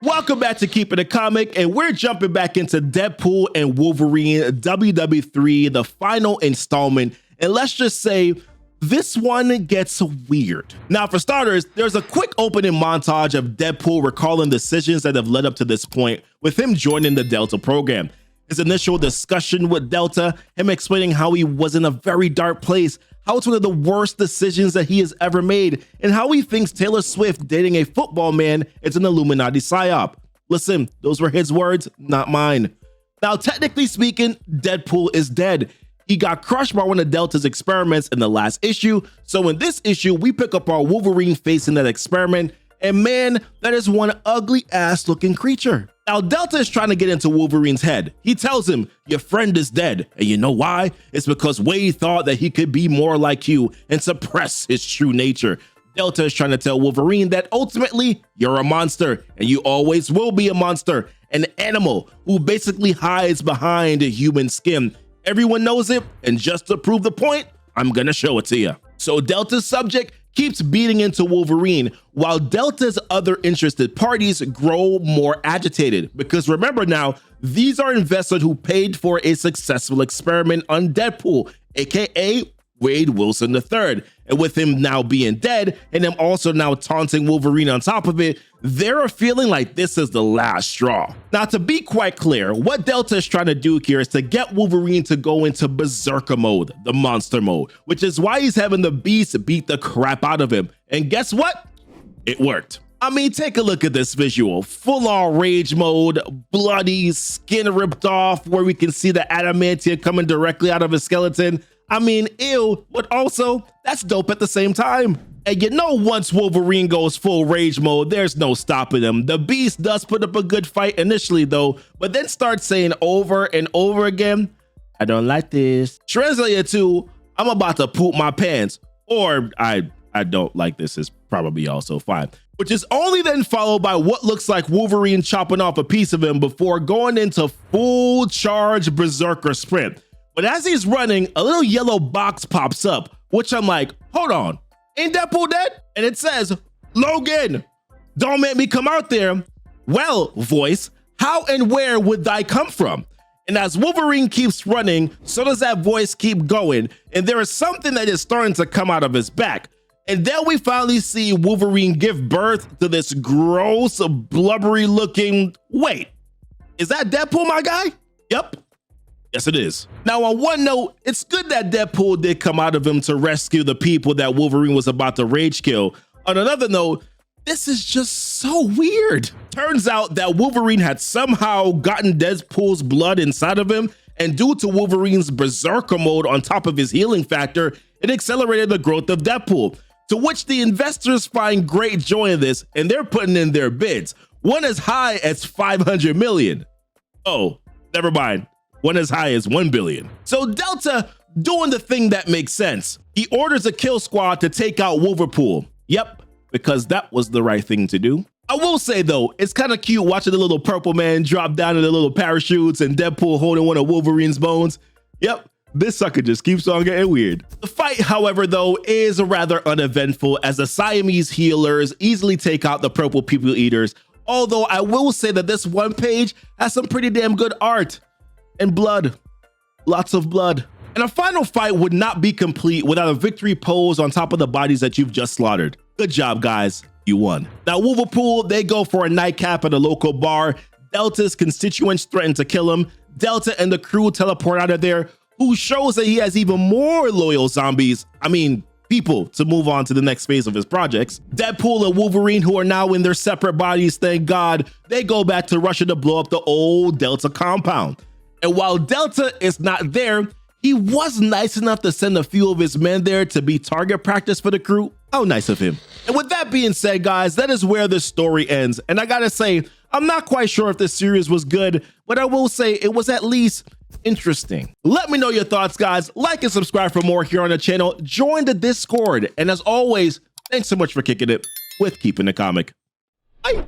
Welcome back to Keepin' It Comic, and we're jumping back into Deadpool and Wolverine WWIII, the final installment, and let's just say this one gets weird. Now, for starters, there's a quick opening montage of Deadpool recalling decisions that have led up to this point, with him joining the Delta program. His initial discussion with Delta, him explaining how he was in a very dark place, how it's one of the worst decisions that he has ever made, and how he thinks Taylor Swift dating a football man is an Illuminati psyop. Listen, those were his words, not mine. Now, technically speaking, Deadpool is dead. He got crushed by one of Delta's experiments in the last issue, so in this issue, we pick up our Wolverine facing that experiment, and man, that is one ugly ass looking creature. Now, Delta is trying to get into Wolverine's head. He tells him, your friend is dead. And you know why? It's because Wade thought that he could be more like you and suppress his true nature. Delta is trying to tell Wolverine that ultimately you're a monster and you always will be a monster, an animal who basically hides behind a human skin. Everyone knows it, and just to prove the point, I'm gonna show it to you. So Delta's subject keeps beating into Wolverine, while Delta's other interested parties grow more agitated. Because remember now, these are investors who paid for a successful experiment on Deadpool, aka Wade Wilson III. And with him now being dead, and him also now taunting Wolverine on top of it, they're feeling like this is the last straw. Now, to be quite clear, what Delta is trying to do here is to get Wolverine to go into berserker mode, the monster mode, which is why he's having the Beast beat the crap out of him. And guess what? It worked. I mean, take a look at this visual. Full-on rage mode, bloody, skin ripped off, where we can see the adamantium coming directly out of his skeleton. I mean, ew, but also, that's dope at the same time. And you know, once Wolverine goes full rage mode, there's no stopping him. The Beast does put up a good fight initially though, but then starts saying over and over again, I don't like this. Translated to, I'm about to poop my pants, or I don't like this is probably also fine. Which is only then followed by what looks like Wolverine chopping off a piece of him before going into full charge berserker sprint. But as he's running, a little yellow box pops up, which I'm like, hold on, ain't Deadpool dead? And it says, Logan, don't make me come out there. Well, voice, how and where would thy come from? And as Wolverine keeps running, so does that voice keep going. And there is something that is starting to come out of his back. And then we finally see Wolverine give birth to this gross, blubbery looking, wait, is that Deadpool, my guy? Yep. Yes, it is. Now, on one note, it's good that Deadpool did come out of him to rescue the people that Wolverine was about to rage kill. On another note, this is just so weird. Turns out that Wolverine had somehow gotten Deadpool's blood inside of him, and due to Wolverine's berserker mode on top of his healing factor, it accelerated the growth of Deadpool, to which the investors find great joy in this, and they're putting in their bids. One as high as 500 million. Oh, never mind. One as high as 1 billion. So Delta doing the thing that makes sense. He orders a kill squad to take out Wolverpool. Yep, because that was the right thing to do. I will say though, it's kind of cute watching the little purple man drop down in the little parachutes and Deadpool holding one of Wolverine's bones. Yep, this sucker just keeps on getting weird. The fight, however, though, is rather uneventful as the Siamese healers easily take out the purple people eaters. Although I will say that this one page has some pretty damn good art. And blood, lots of blood. And a final fight would not be complete without a victory pose on top of the bodies that you've just slaughtered. Good job, guys, you won. Now, Wolverpool, they go for a nightcap at a local bar. Delta's constituents threaten to kill him. Delta and the crew teleport out of there, who shows that he has even more loyal zombies, people, to move on to the next phase of his projects. Deadpool and Wolverine, who are now in their separate bodies, thank God, they go back to Russia to blow up the old Delta compound. And while Delta is not there, he was nice enough to send a few of his men there to be target practice for the crew. How nice of him. And with that being said, guys, that is where the story ends. And I gotta say, I'm not quite sure if this series was good, but I will say it was at least interesting. Let me know your thoughts, guys. Like and subscribe for more here on the channel. Join the Discord. And as always, thanks so much for kicking it with Keepin' It Comic. Bye.